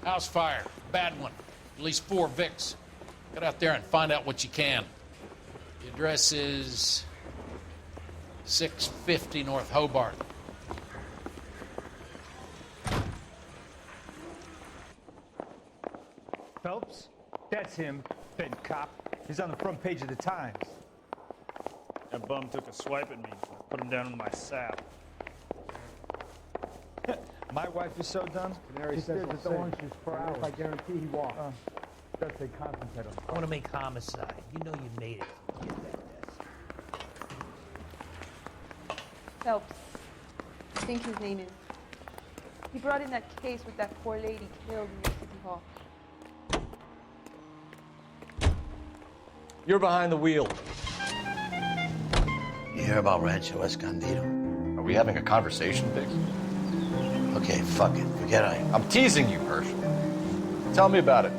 House fire. Bad one. At least 4 Vicks. Get out there and find out what you can. The address is 650 North Hobart. Phelps? That's him, bent cop. He's on the front page of the Times. That bum took a swipe at me. I put him down in my sap. My wife is so dumb. Canary says it's orange juice per hour. I guarantee he walks. That's a concentrate on. I want to make homicide. You know you made it. Get that desk. Phelps. I think his name is. He brought in that case with that poor lady killed near City Hall. You're behind the wheel. You hear about Rancho Escondido? Are we having a conversation, Biggs? Okay, fuck it. Forget I'm teasing you, Herschel. Tell me about it.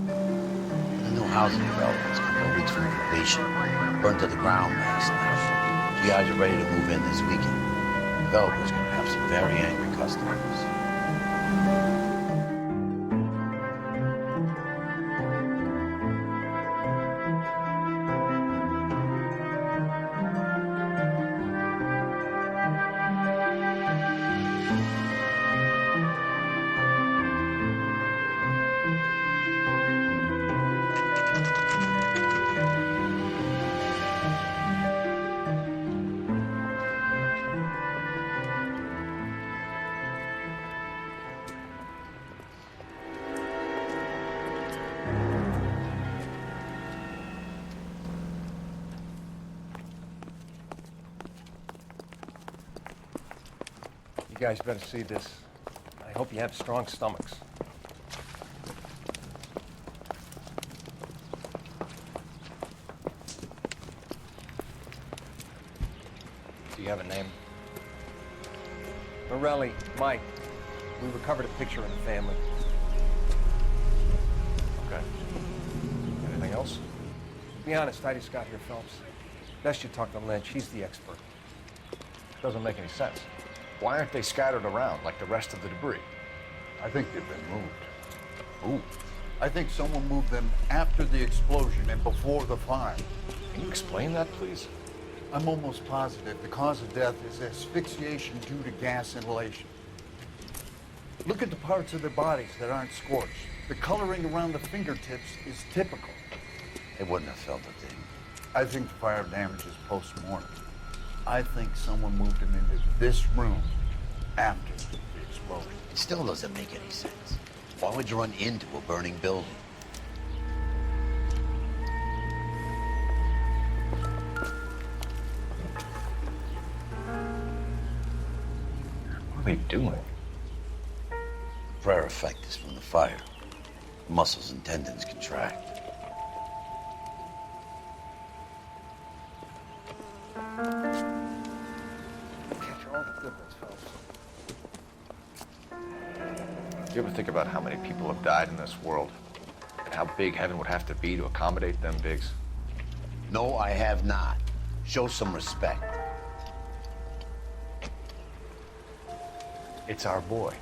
The new housing development's a couple of weeks from completion. Burned to the ground last night. You guys are ready to move in this weekend. The developer's gonna have some very angry customers. You guys better see this. I hope you have strong stomachs. Do you have a name? Morelli, Mike. We recovered a picture of the family. Okay. Anything else? Be honest, I just got here, Phelps. Best you talk to Lynch. He's the expert. Doesn't make any sense. Why aren't they scattered around like the rest of the debris? I think they've been moved. Ooh. I think someone moved them after the explosion and before the fire. Can you explain that, please? I'm almost positive the cause of death is asphyxiation due to gas inhalation. Look at the parts of their bodies that aren't scorched. The coloring around the fingertips is typical. They wouldn't have felt a thing. I think the fire damage is post-mortem. I think someone moved him into this room after the explosion. It still doesn't make any sense. Why would you run into a burning building? What are they doing? Prayer effect is from the fire. Muscles and tendons contract. Do you ever think about how many people have died in this world? And how big heaven would have to be to accommodate them, Biggs? No, I have not. Show some respect. It's our boy.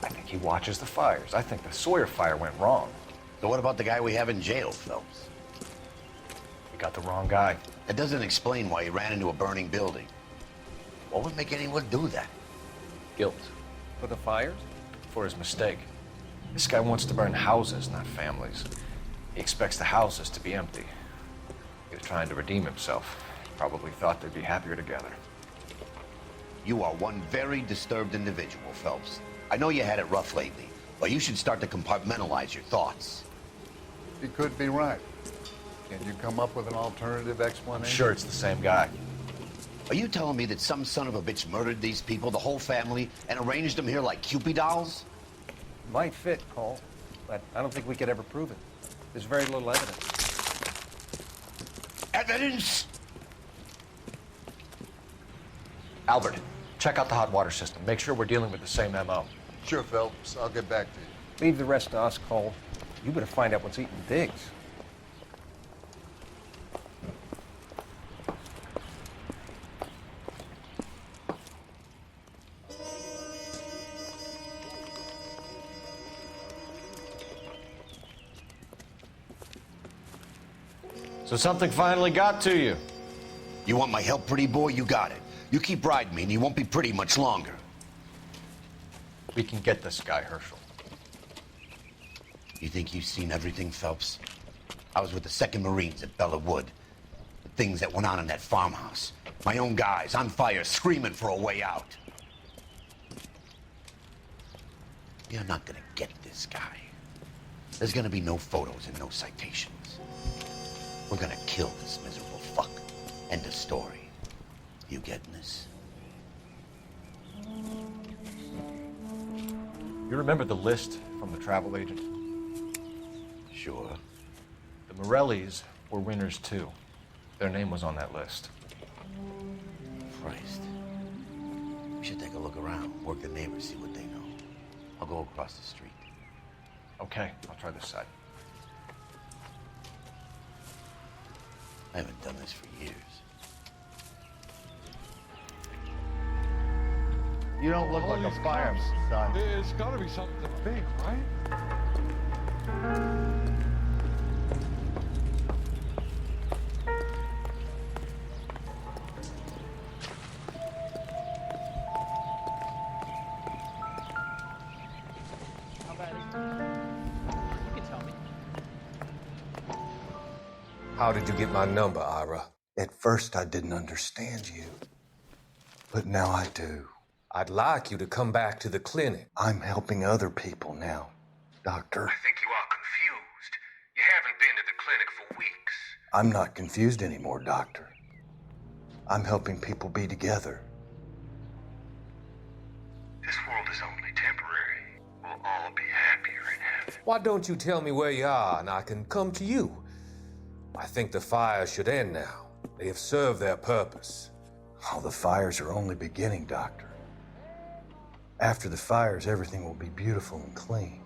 I think he watches the fires. I think the Sawyer fire went wrong. So what about the guy we have in jail, Phelps? We got the wrong guy. That doesn't explain why he ran into a burning building. What would make anyone do that? Guilt. For the fires? For his mistake. This guy wants to burn houses, not families. He expects the houses to be empty. He was trying to redeem himself. Probably thought they'd be happier together. You are one very disturbed individual, Phelps. I know you had it rough lately, but you should start to compartmentalize your thoughts. He could be right. Can you come up with an alternative explanation? I'm sure it's the same guy. Are you telling me that some son of a bitch murdered these people, the whole family, and arranged them here like Cupid dolls? Might fit, Cole, but I don't think we could ever prove it. There's very little evidence. Evidence? Albert, check out the hot water system. Make sure we're dealing with the same MO. Sure, Phelps. I'll get back to you. Leave the rest to us, Cole. You better find out what's eating Diggs. So something finally got to you. You want my help, pretty boy? You got it. You keep riding me and you won't be pretty much longer. We can get this guy, Herschel. You think you've seen everything, Phelps? I was with the 2nd Marines at Bella Wood. The things that went on in that farmhouse. My own guys on fire, screaming for a way out. You're not gonna get this guy. There's gonna be no photos and no citations. We're gonna kill this miserable fuck. End of story. You getting this? You remember the list from the travel agent? Sure. The Morellis were winners too. Their name was on that list. Christ. We should take a look around, work the neighbors, see what they know. I'll go across the street. Okay, I'll try this side. I haven't done this for years. You don't look like a fireman, son. It's gotta be something big, right? How bad is it? You can tell me. How did you get my number, Ira? At first, I didn't understand you, but now I do. I'd like you to come back to the clinic. I'm helping other people now, Doctor. I think you are confused. You haven't been to the clinic for weeks. I'm not confused anymore, Doctor. I'm helping people be together. This world is only temporary. We'll all be happier in heaven. Why don't you tell me where you are and I can come to you? I think the fires should end now. They have served their purpose. Oh, the fires are only beginning, Doctor. After the fires, everything will be beautiful and clean.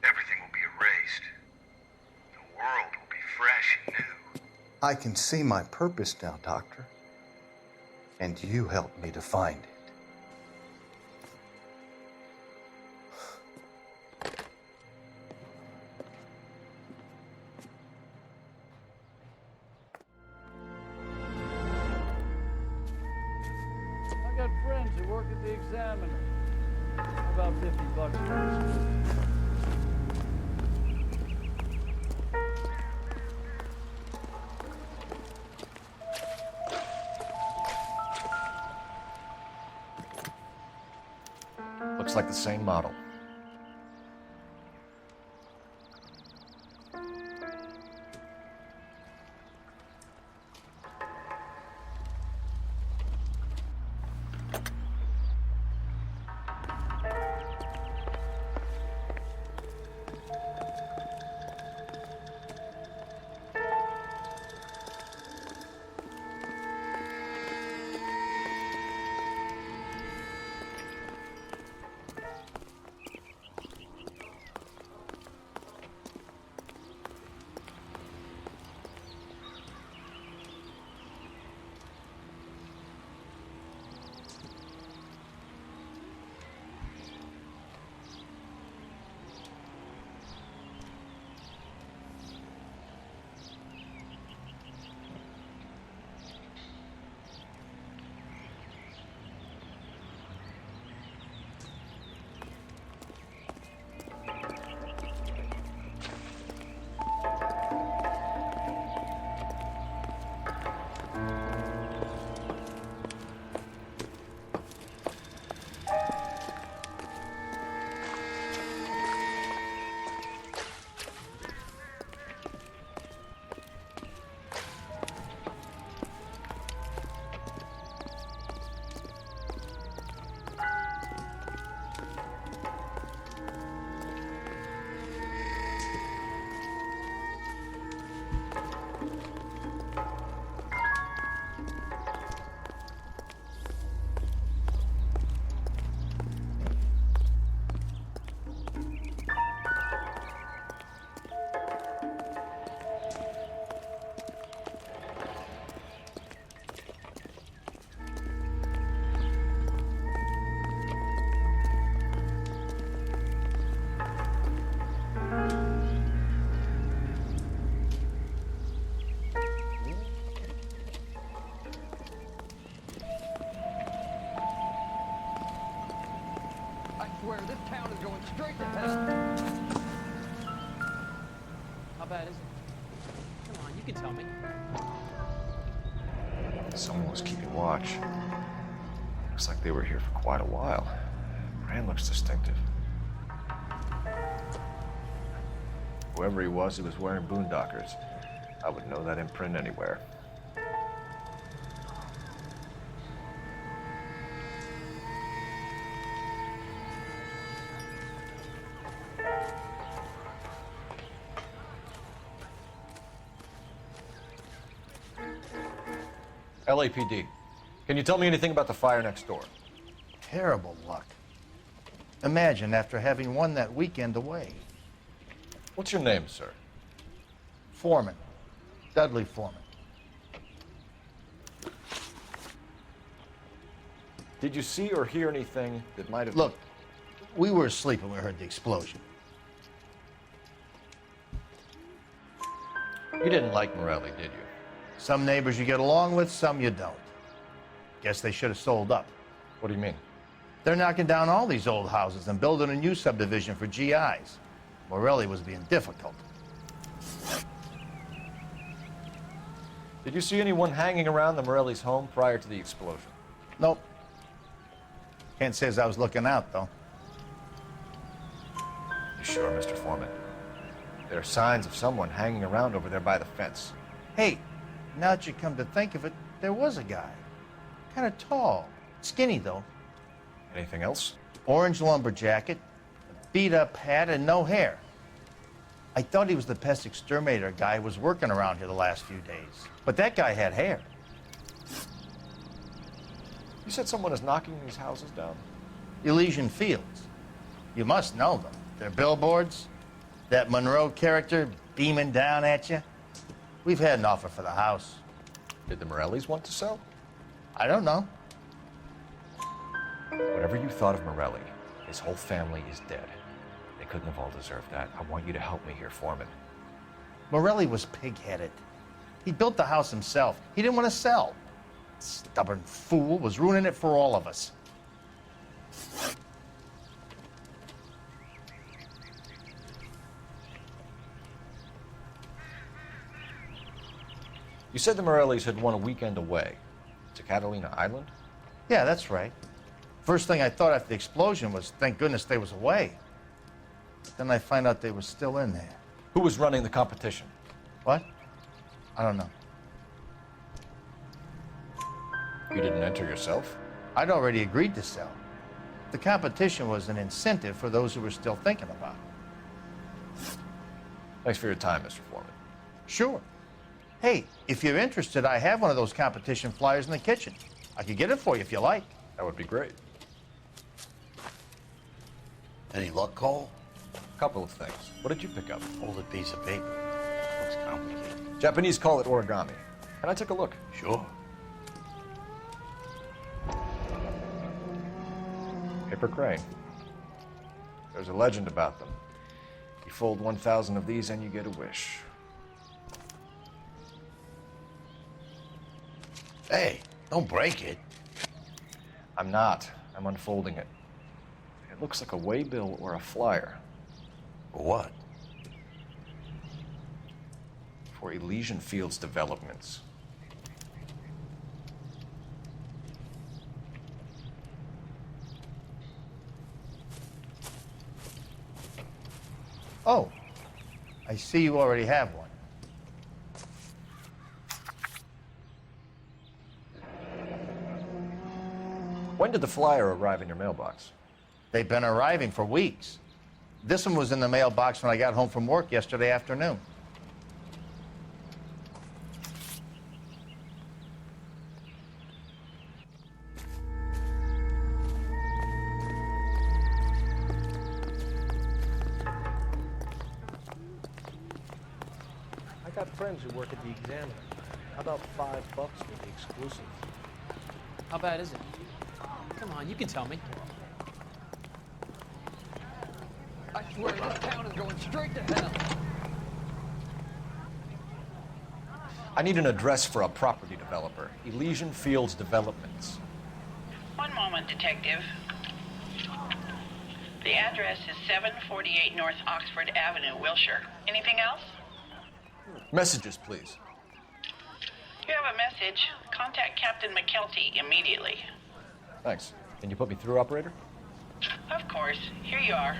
Everything will be erased. The world will be fresh and new. I can see my purpose now, Doctor. And you helped me to find it. I got friends who work at the Examiner. About $50 for this. Looks like the same model. going straight to hell. How bad is it? Come on, you can tell me. Someone was keeping watch. Looks like they were here for quite a while. Brand looks distinctive. Whoever he was wearing boondockers. I would know that imprint anywhere. LAPD, can you tell me anything about the fire next door? Terrible luck. Imagine after having won that weekend away. What's your name, sir? Foreman. Dudley Foreman. Did you see or hear anything that might have... Look, we were asleep when we heard the explosion. You didn't like Morelli, did you? Some neighbors you get along with, some you don't. Guess they should have sold up. What do you mean? They're knocking down all these old houses and building a new subdivision for GIs. Morelli was being difficult. Did you see anyone hanging around the Morelli's home prior to the explosion? Nope. Can't say as I was looking out, though. You sure, Mr. Foreman? There are signs of someone hanging around over there by the fence. Hey, now that you come to think of it, there was a guy. Kind of tall. Skinny, though. Anything else? Orange lumber jacket, a beat-up hat, and no hair. I thought he was the pest exterminator guy who was working around here the last few days. But that guy had hair. You said someone is knocking these houses down? Elysian Fields. You must know them. Their billboards, that Monroe character beaming down at you. We've had an offer for the house. Did the Morellis want to sell? I don't know. Whatever you thought of Morelli, his whole family is dead. They couldn't have all deserved that. I want you to help me here, Foreman. Morelli was pig-headed. He built the house himself. He didn't want to sell. Stubborn fool was ruining it for all of us. You said the Morellis had won a weekend away to Catalina Island? Yeah, that's right. First thing I thought after the explosion was, thank goodness they was away. But then I find out they were still in there. Who was running the competition? What? I don't know. You didn't enter yourself? I'd already agreed to sell. The competition was an incentive for those who were still thinking about it. Thanks for your time, Mr. Foreman. Sure. Hey, if you're interested, I have one of those competition flyers in the kitchen. I could get it for you if you like. That would be great. Any luck, Cole? A couple of things. What did you pick up? Folded piece of paper. Looks complicated. Japanese call it origami. Can I take a look? Sure. Paper crane. There's a legend about them. You fold 1,000 of these and you get a wish. Hey, don't break it. I'm not. I'm unfolding it. It looks like a waybill or a flyer. For what? For Elysian Fields developments. Oh, I see you already have one. When did the flyer arrive in your mailbox? They've been arriving for weeks. This one was in the mailbox when I got home from work yesterday afternoon. I got friends who work at the Examiner. How about $5 for the exclusive? How bad is it? Come on, you can tell me. I swear this town is going straight to hell. I need an address for a property developer. Elysian Fields Developments. One moment, Detective. The address is 748 North Oxford Avenue, Wilshire. Anything else? Messages, please. You have a message. Contact Captain McKelty immediately. Thanks. Can you put me through, operator? Of course. Here you are.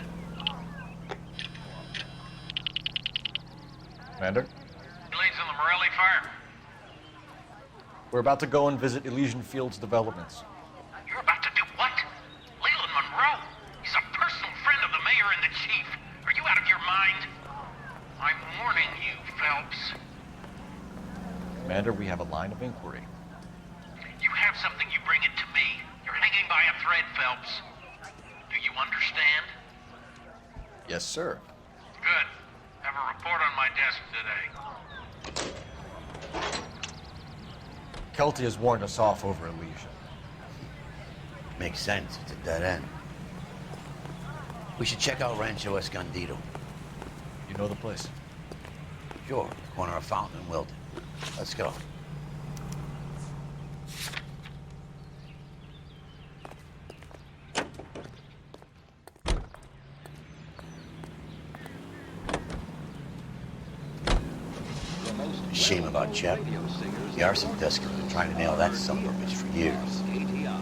Commander? Leads on the Morelli fire. We're about to go and visit Elysian Fields developments. You're about to do what? Leland Monroe? He's a personal friend of the mayor and the chief. Are you out of your mind? I'm warning you, Phelps. Commander, we have a line of inquiry. You have something, you bring it to me. You're hanging by a thread, Phelps. Do you understand? Yes, sir. Good. Have a report on my desk today. Kelty has warned us off over Elysian. Makes sense. It's a dead end. We should check out Rancho Escondido. You know the place? Sure. Corner of Fountain and Wilton. Let's go. Shame about Chep. The arson tester has been trying to nail that son of a bitch for years.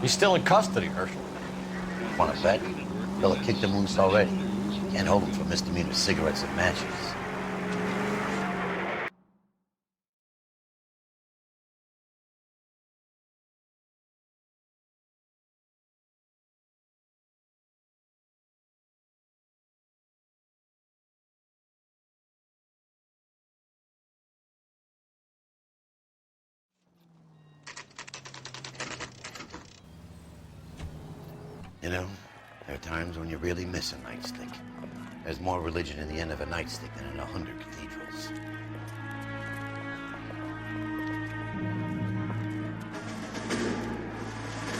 He's still in custody, Herschel. Want to bet? Fella kicked him loose already. Can't hold him for misdemeanor cigarettes and matches. You know, there are times when you really miss a nightstick. There's more religion in the end of a nightstick than in 100 cathedrals.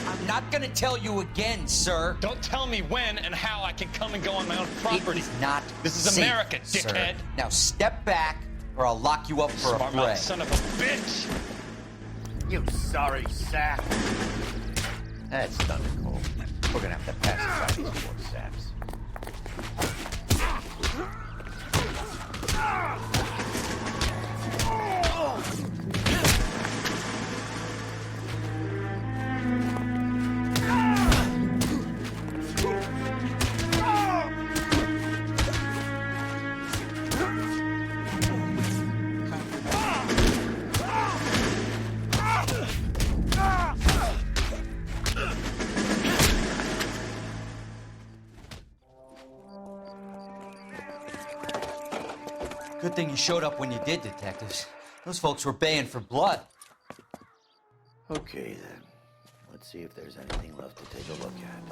I'm not gonna tell you again, sir. Don't tell me when and how I can come and go on my own property. It is not This is safe, America, dickhead. sir. Now step back, or I'll lock you up for a Smart mouth fray. son of a bitch! You sorry sap. That's thunder cold. We're gonna have to pacify these poor saps. Good thing you showed up when you did, detectives. Those folks were baying for blood. Okay, then. Let's see if there's anything left to take a look at.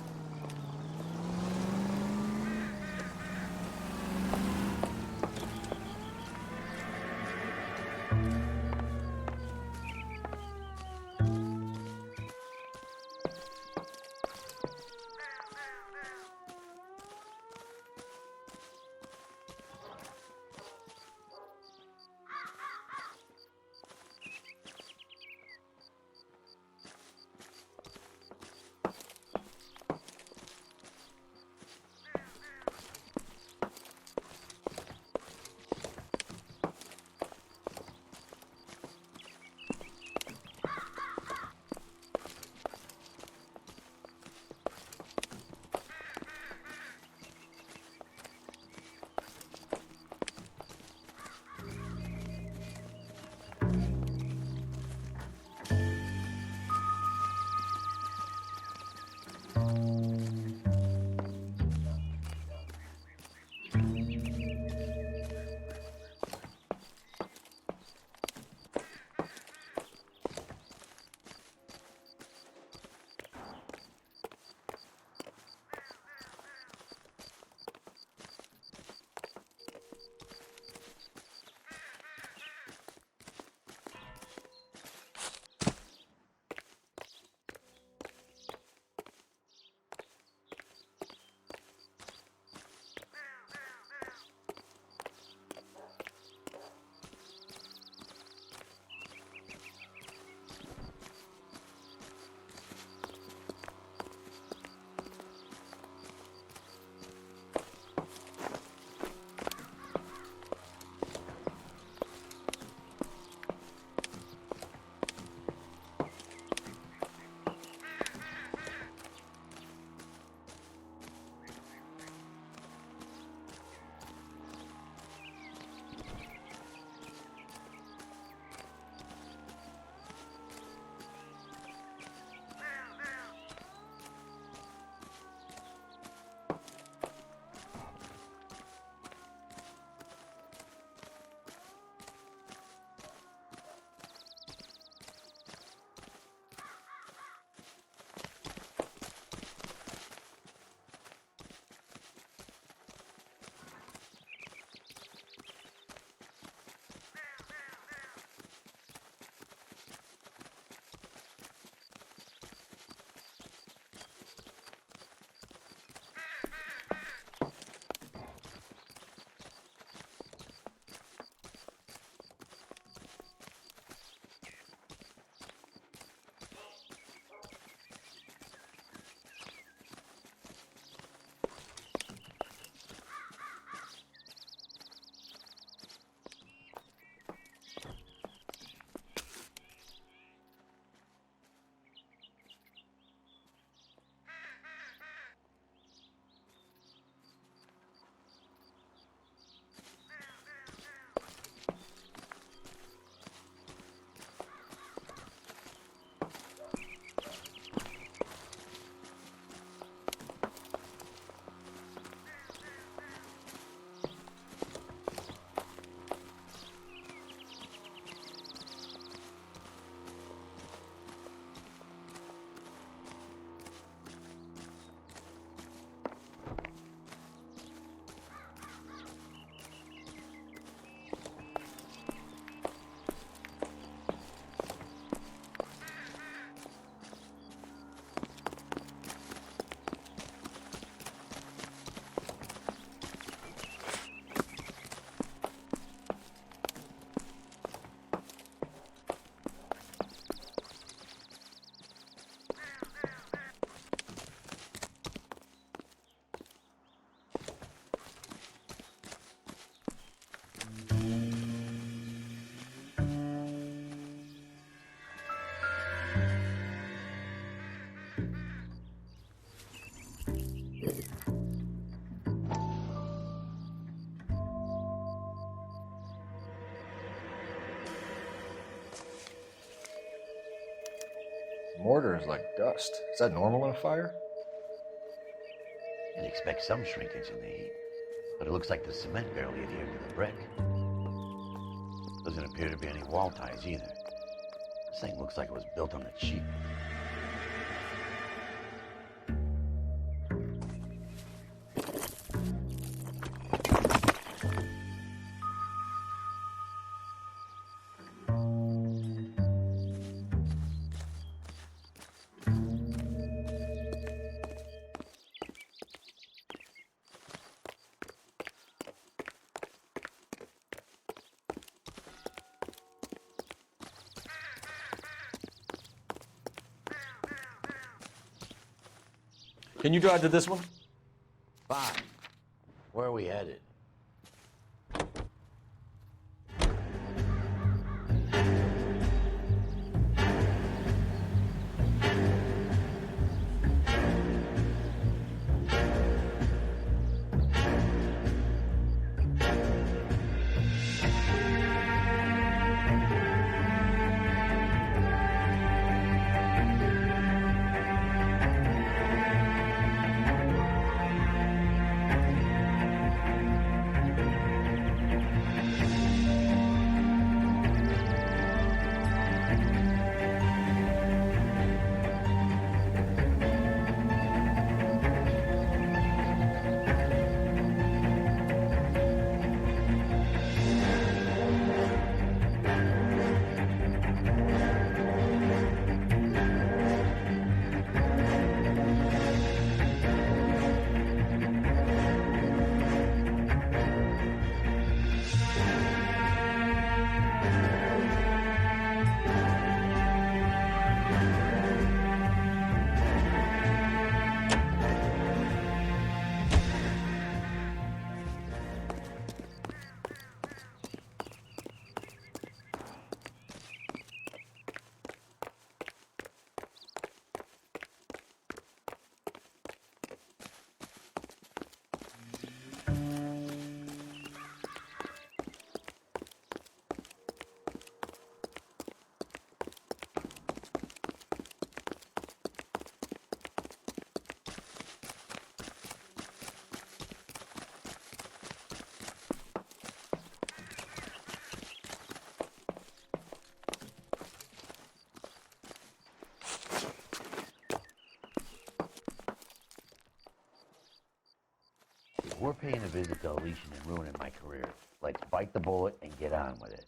mortar is like dust. Is that normal in a fire? You'd expect some shrinkage in the heat, but it looks like the cement barely adhered to the brick. Doesn't appear to be any wall ties either. This thing looks like it was built on the cheap. Can you drive to this one? Fine. Where are we headed? We're paying a visit to Elysian and ruining my career. Let's bite the bullet and get on with it.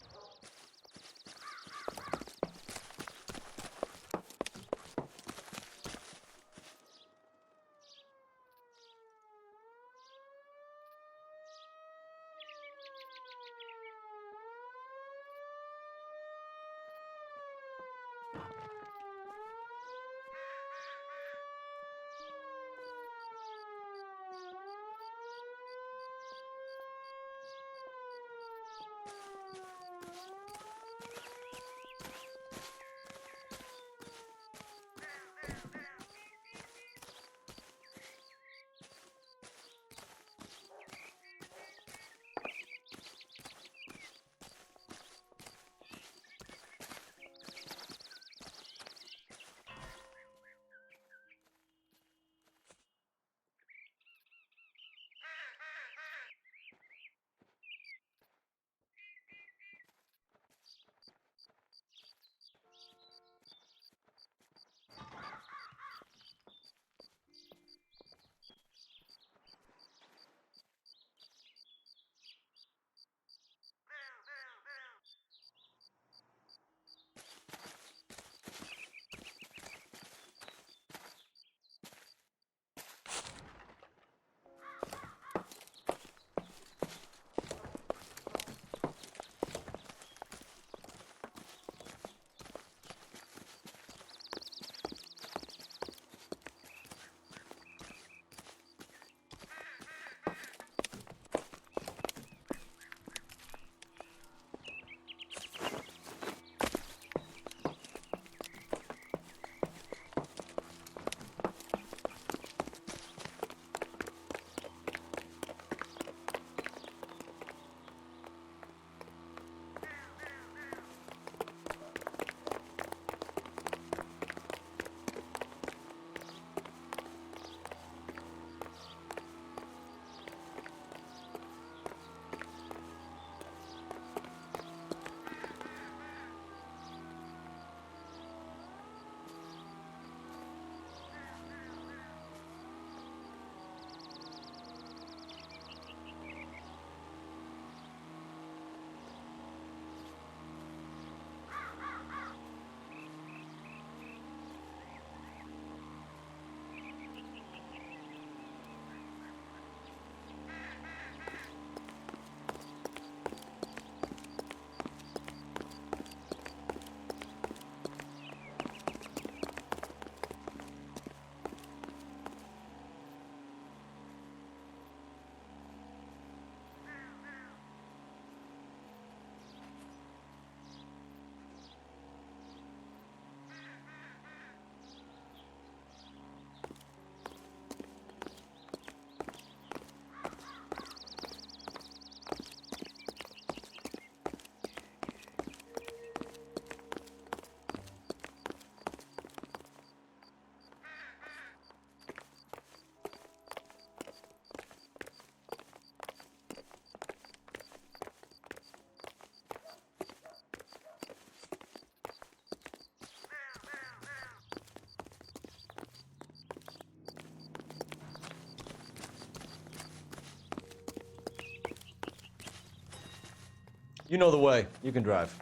You know the way. You can drive.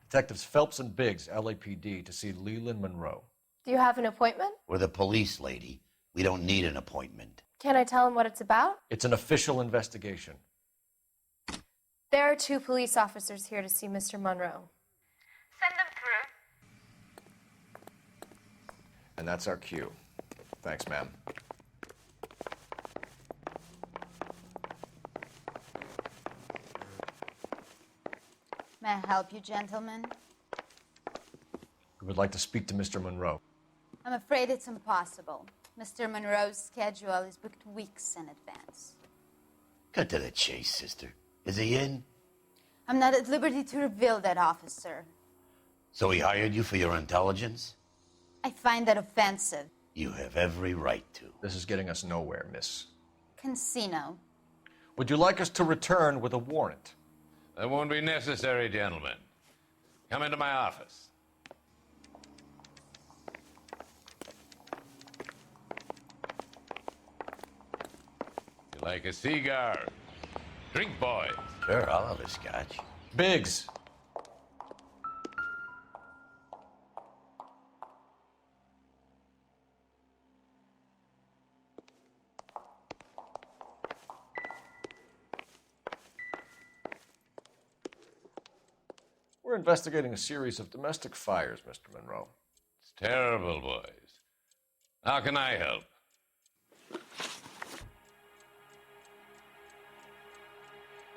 Detectives Phelps and Biggs, LAPD, to see Leland Monroe. Do you have an appointment? We're the police, lady. We don't need an appointment. Can I tell him what it's about? It's an official investigation. There are 2 police officers here to see Mr. Monroe. Send them through. And that's our cue. Thanks, ma'am. May I help you, gentlemen? We would like to speak to Mr. Monroe. I'm afraid it's impossible. Mr. Monroe's schedule is booked weeks in advance. Cut to the chase, sister. Is he in? I'm not at liberty to reveal that, officer. So he hired you for your intelligence? I find that offensive. You have every right to. This is getting us nowhere, miss. Casino. Would you like us to return with a warrant? That won't be necessary, gentlemen. Come into my office. You like a cigar? Drink, boys. Sure, I'll have a scotch. Biggs. We're investigating a series of domestic fires, Mr. Monroe. It's terrible, boys. How can I help?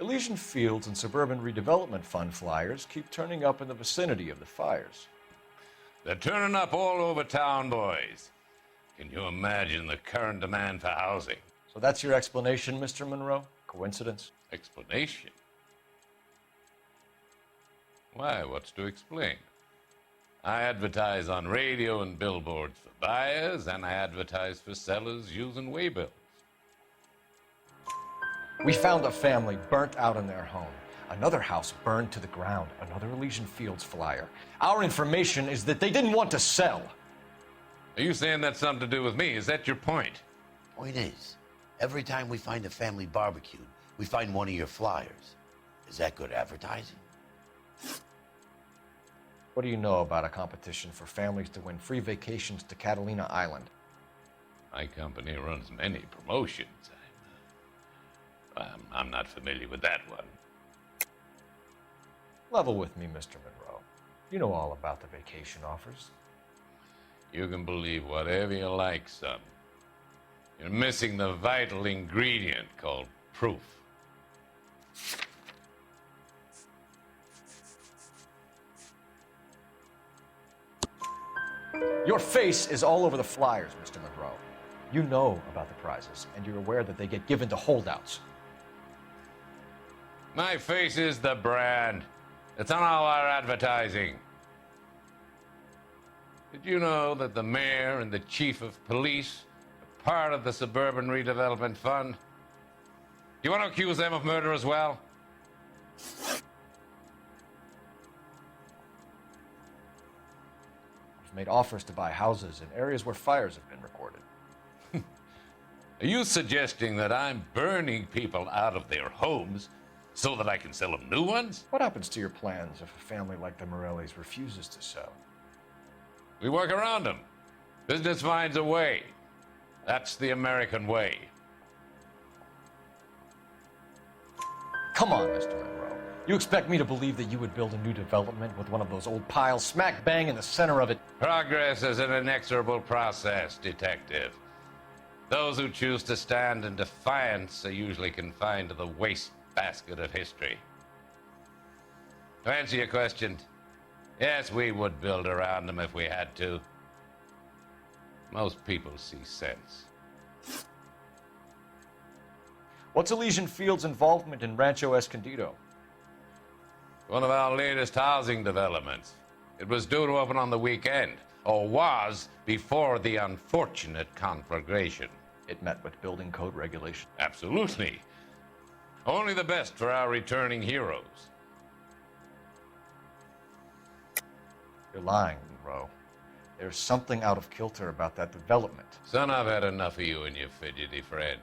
Elysian Fields and Suburban Redevelopment Fund flyers keep turning up in the vicinity of the fires. They're turning up all over town, boys. Can you imagine the current demand for housing? So that's your explanation, Mr. Monroe? Coincidence? Explanation? Why, what's to explain? I advertise on radio and billboards for buyers, and I advertise for sellers using waybills. We found a family burnt out in their home. Another house burned to the ground. Another Elysian Fields flyer. Our information is that they didn't want to sell. Are you saying that's something to do with me? Is that your point? Point is, every time we find a family barbecued, we find one of your flyers. Is that good advertising? What do you know about a competition for families to win free vacations to Catalina Island? My company runs many promotions. I'm not familiar with that one. Level with me, Mr. Monroe. You know all about the vacation offers. You can believe whatever you like, son. You're missing the vital ingredient called proof. Your face is all over the flyers, Mr. Monroe. You know about the prizes, and you're aware that they get given to holdouts. My face is the brand. It's on all our advertising. Did you know that the mayor and the chief of police are part of the Suburban Redevelopment Fund? Do you want to accuse them of murder as well? We've made offers to buy houses in areas where fires have been recorded. Are you suggesting that I'm burning people out of their homes so that I can sell them new ones? What happens to your plans if a family like the Morellis refuses to sell? We work around them. Business finds a way. That's the American way. Come on, Mr. Monroe. You expect me to believe that you would build a new development with one of those old piles smack bang in the center of it? Progress is an inexorable process, Detective. Those who choose to stand in defiance are usually confined to the wastebasket of history. To answer your question, yes, we would build around them if we had to. Most people see sense. What's Elysian Field's involvement in Rancho Escondido? One of our latest housing developments. It was due to open on the weekend, or was before the unfortunate conflagration. It met with building code regulation. Absolutely. Only the best for our returning heroes. You're lying, Monroe. There's something out of kilter about that development. Son, I've had enough of you and your fidgety friend.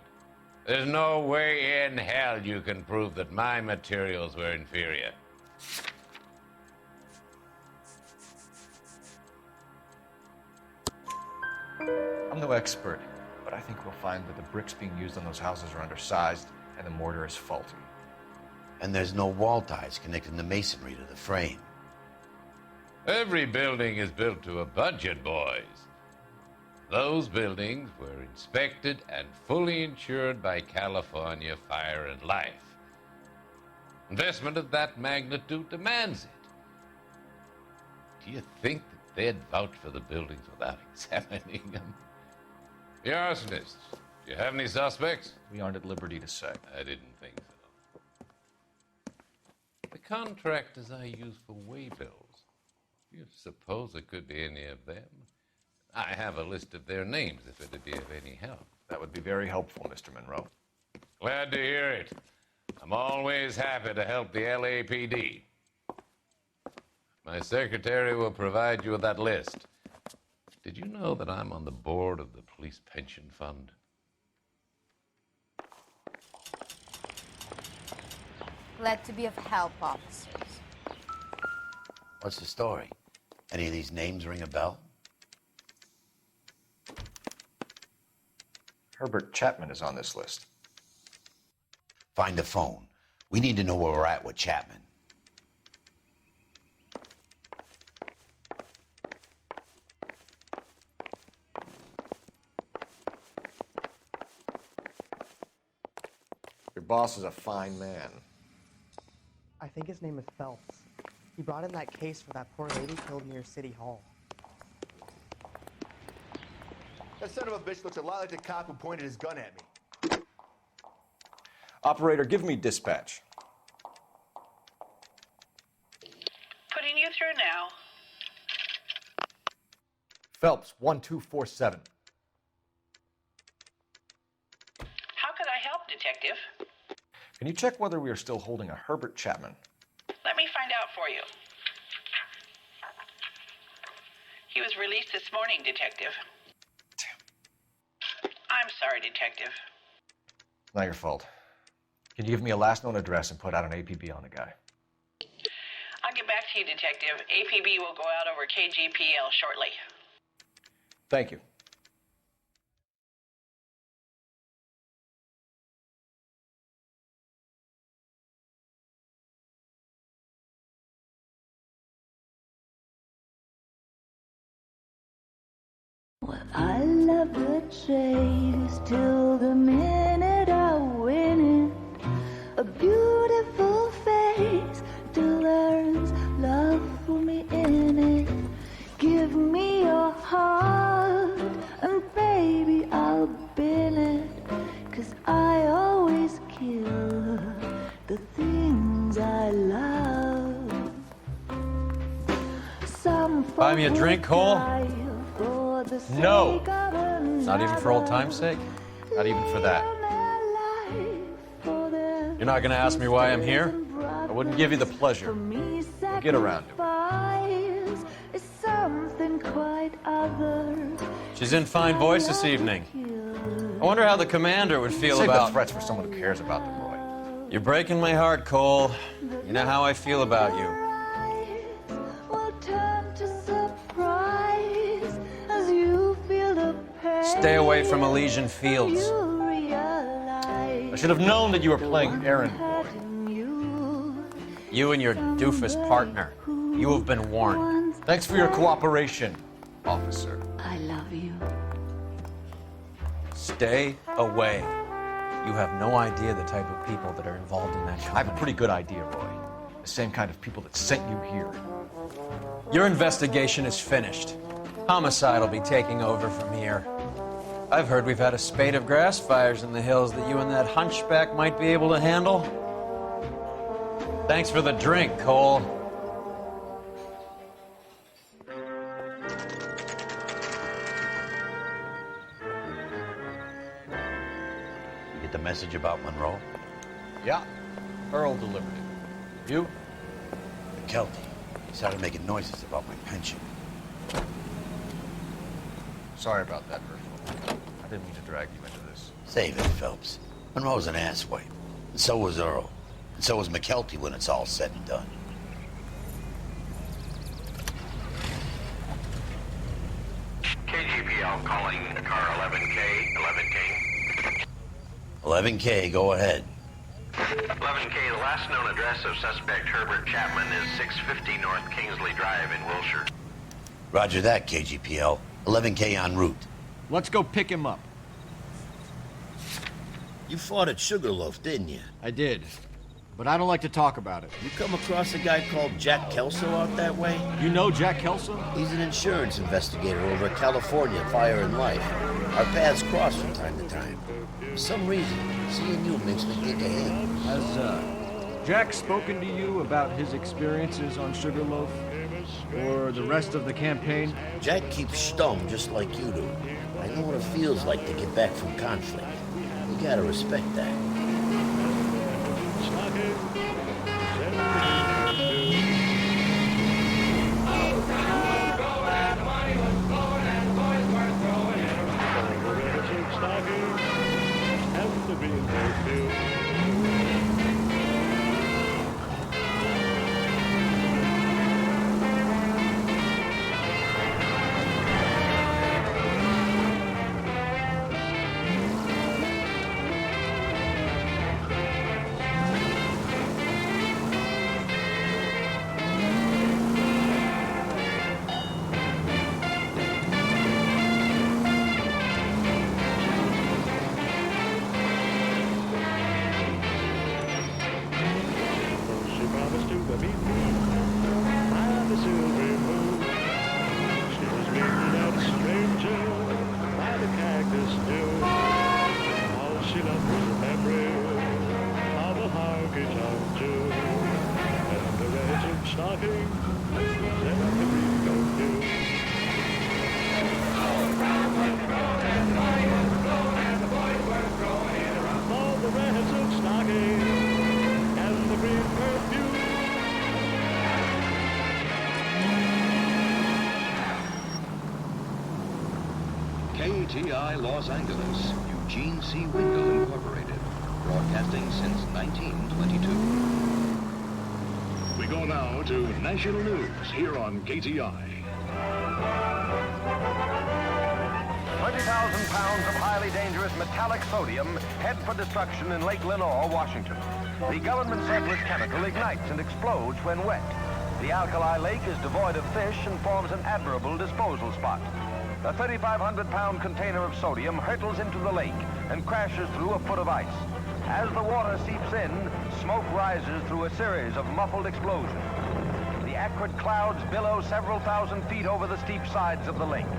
There's no way in hell you can prove that my materials were inferior. I'm no expert, but I think we'll find that the bricks being used on those houses are undersized and the mortar is faulty. And there's no wall ties connecting the masonry to the frame. Every building is built to a budget, boys. Those buildings were inspected and fully insured by California Fire and Life. Investment of that magnitude demands it. Do you think that they'd vouch for the buildings without examining them? The arsonists, do you have any suspects? We aren't at liberty to say. I didn't think so. The contractors I use for waybills, do you suppose it could be any of them? I have a list of their names if it'd be of any help. That would be very helpful, Mr. Monroe. Glad to hear it. I'm always happy to help the LAPD. My secretary will provide you with that list. Did you know that I'm on the board of the Police Pension Fund? Glad to be of help, officers. What's the story? Any of these names ring a bell? Herbert Chapman is on this list. Find the phone. We need to know where we're at with Chapman. Your boss is a fine man. I think his name is Phelps. He brought in that case for that poor lady killed near City Hall. That son of a bitch looks a lot like the cop who pointed his gun at me. Operator, give me dispatch. Putting you through now. Phelps, 1247. How could I help, Detective? Can you check whether we are still holding a Herbert Chapman? Let me find out for you. He was released this morning, Detective. I'm sorry, Detective. Not your fault. Can you give me a last known address and put out an APB on the guy? I'll get back to you, Detective. APB will go out over KGPL shortly. Thank you. I love the chase till the minute I win it. A beautiful face delivers love for me in it. Give me your heart and baby I'll bin it. 'Cause I always kill the things I love. Some Buy me a drink, Cole? No. Not even for old time's sake? Not even for that. You're not gonna ask me why I'm here? I wouldn't give you the pleasure. Get around to it. She's in fine voice this evening. I wonder how the commander would feel Save about... the threats for someone who cares about them, Roy. You're breaking my heart, Cole. You know how I feel about you. Stay away from Elysian Fields. I should have known that you were playing errand boy. You and your doofus partner. You have been warned. Thanks for your cooperation, officer. I love you. Stay away. You have no idea the type of people that are involved in that company. I have a pretty good idea, Roy. The same kind of people that sent you here. Your investigation is finished. Homicide will be taking over from here. I've heard we've had a spate of grass fires in the hills that you and that hunchback might be able to handle. Thanks for the drink, Cole. You get the message about Monroe? Yeah, Earl delivered it. You? McKelty. He started making noises about my pension. Sorry about that, Virgil. I didn't mean to drag you into this. Save it, Phelps. Monroe's an asswipe. And so was Earl. And so was McKelty when it's all said and done. KGPL calling car 11K, 11K. 11K, go ahead. 11K, the last known address of suspect Herbert Chapman is 650 North Kingsley Drive in Wilshire. Roger that, KGPL. 11K en route. Let's go pick him up. You fought at Sugarloaf, didn't you? I did, but I don't like to talk about it. You come across a guy called Jack Kelso out that way? You know Jack Kelso? He's an insurance investigator over at California Fire and Life. Our paths cross from time to time. For some reason, seeing you makes me think of him. Has Jack spoken to you about his experiences on Sugarloaf? Or the rest of the campaign? Jack keeps stum just like you do. I know what it feels like to get back from conflict. You gotta respect that. KTI Los Angeles, Eugene C. Wingo Incorporated, broadcasting since 1922. We go now to national news here on KTI. 20,000 pounds of highly dangerous metallic sodium head for destruction in Lake Lenore, Washington. The government surplus chemical ignites and explodes when wet. The alkali lake is devoid of fish and forms an admirable disposal spot. A 3,500-pound container of sodium hurtles into the lake and crashes through a foot of ice. As the water seeps in, smoke rises through a series of muffled explosions. The acrid clouds billow several thousand feet over the steep sides of the lake.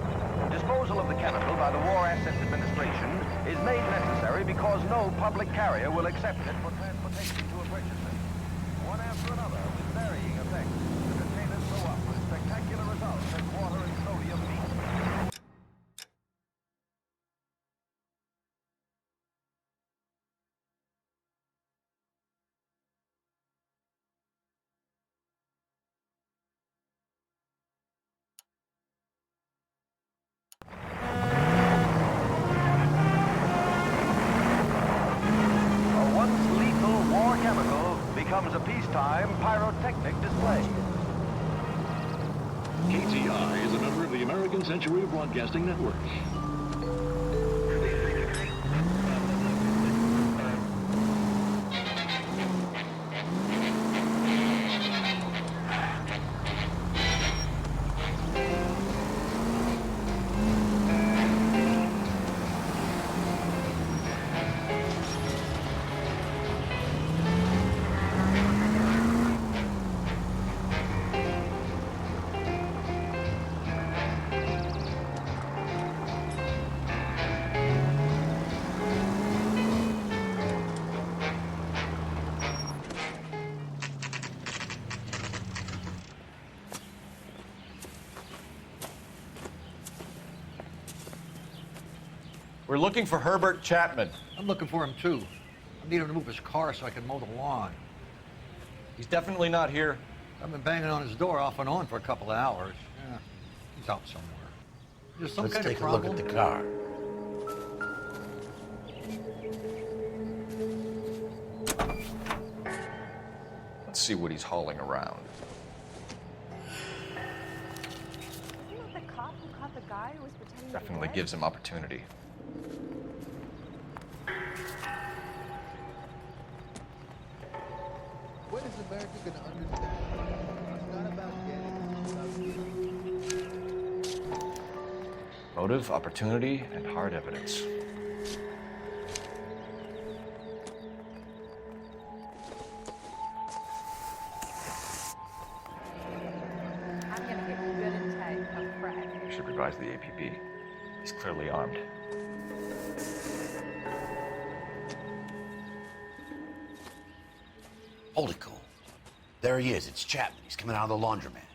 Disposal of the chemical by the War Assets Administration is made necessary because no public carrier will accept it for transportation to a purchaser. One after another, with varying effects, the containers blow up with spectacular results as water and sodium meet. Becomes a peacetime pyrotechnic display. KTI is a member of the American Century Broadcasting Network. We're looking for Herbert Chapman. I'm looking for him, too. I need him to move his car so I can mow the lawn. He's definitely not here. I've been banging on his door off and on for a couple of hours. Yeah, he's out somewhere. There's some Let's kind take of a look problem. at the car. Let's see what he's hauling around. You know the cop who caught the guy who was pretending to be Definitely dead? gives him opportunity. When is America going to understand? It's not about getting, it's about giving. Motive, opportunity, and hard evidence. I'm gonna get good and tight up Fred. I should revise the APB. He's clearly armed. Hold it, Cole. There he is. It's Chapman. He's coming out of the laundromat.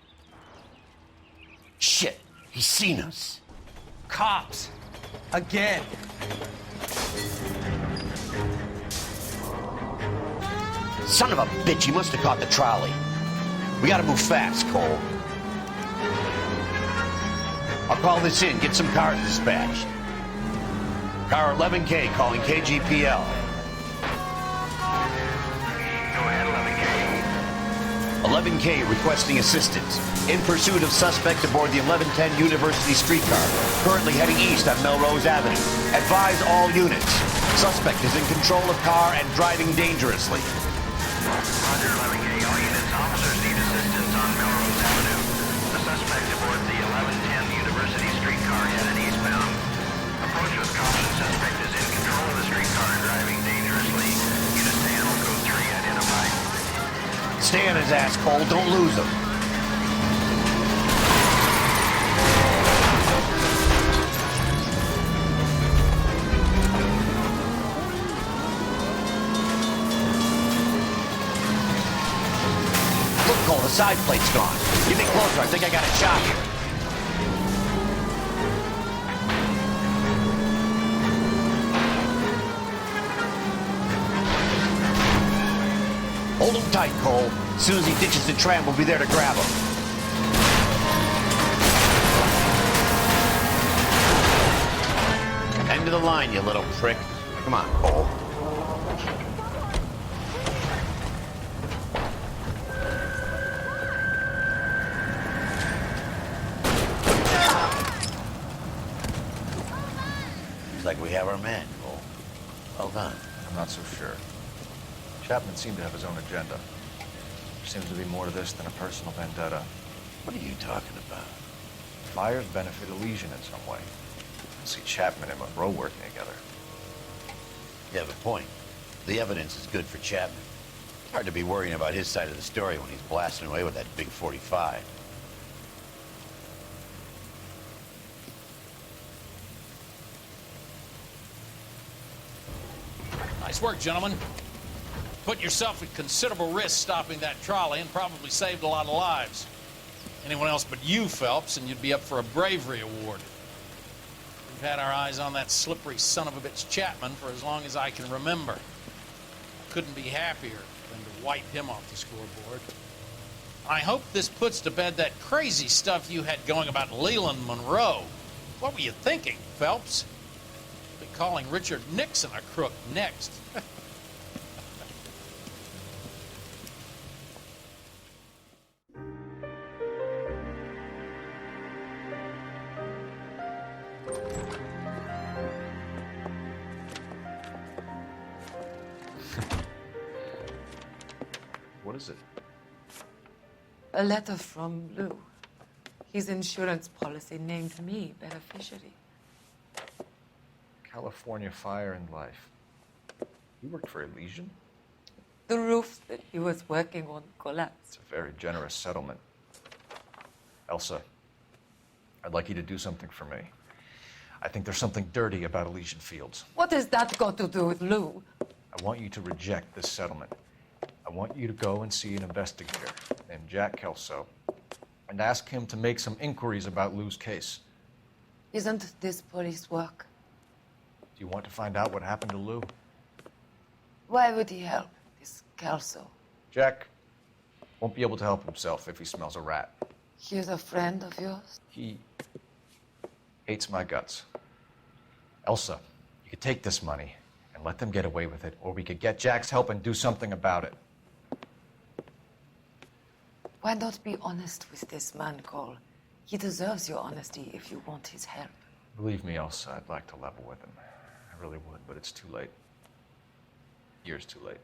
Shit! He's seen us. Cops! Again! Son of a bitch, he must have caught the trolley. We gotta move fast, Cole. I'll call this in, get some cars dispatched. Car 11K calling KGPL. Go ahead, 11K requesting assistance. In pursuit of suspect aboard the 1110 University streetcar. Currently heading east on Melrose Avenue. Advise all units. Suspect is in control of car and driving dangerously. Roger, 11K. All units, officers need assistance on Melrose Avenue. The suspect aboard the 1110 University streetcar headed eastbound. Approach with caution. Suspect is in control of the streetcar and driving dangerously. Unit Animal Code 3 identified. Stay on his ass, Cole. Don't lose him. Look, Cole, the side plate's gone. Get me closer. I think I got a shot here. Hold him tight, Cole. As soon as he ditches the tram, we'll be there to grab him. End of the line, you little prick. Come on, Cole. Looks like we have our man, Cole. Well done. I'm not so sure. Chapman seemed to have his own agenda. There seems to be more to this than a personal vendetta. What are you talking about? Fires benefit Elysian in some way. I see Chapman and Monroe working together. You have a point. The evidence is good for Chapman. Hard to be worrying about his side of the story when he's blasting away with that big 45. Nice work, gentlemen. Put yourself at considerable risk stopping that trolley and probably saved a lot of lives. Anyone else but you, Phelps, and you'd be up for a bravery award. We've had our eyes on that slippery son of a bitch Chapman for as long as I can remember. Couldn't be happier than to wipe him off the scoreboard. I hope this puts to bed that crazy stuff you had going about Leland Monroe. What were you thinking, Phelps? Be calling Richard Nixon a crook next. What is it? A letter from Lou. His insurance policy named me beneficiary. California Fire and Life. You worked for Elysian? The roof that he was working on collapsed. It's a very generous settlement. Elsa, I'd like you to do something for me. I think there's something dirty about Elysian Fields. What has that got to do with Lou? I want you to reject this settlement. I want you to go and see an investigator named Jack Kelso and ask him to make some inquiries about Lou's case. Isn't this police work? Do you want to find out what happened to Lou? Why would he help this Kelso? Jack won't be able to help himself if he smells a rat. He is a friend of yours? He hates my guts. Elsa, you could take this money and let them get away with it, or we could get Jack's help and do something about it. Why not be honest with this man, Cole? He deserves your honesty if you want his help. Believe me, Elsa, I'd like to level with him. I really would, but it's too late. Years too late.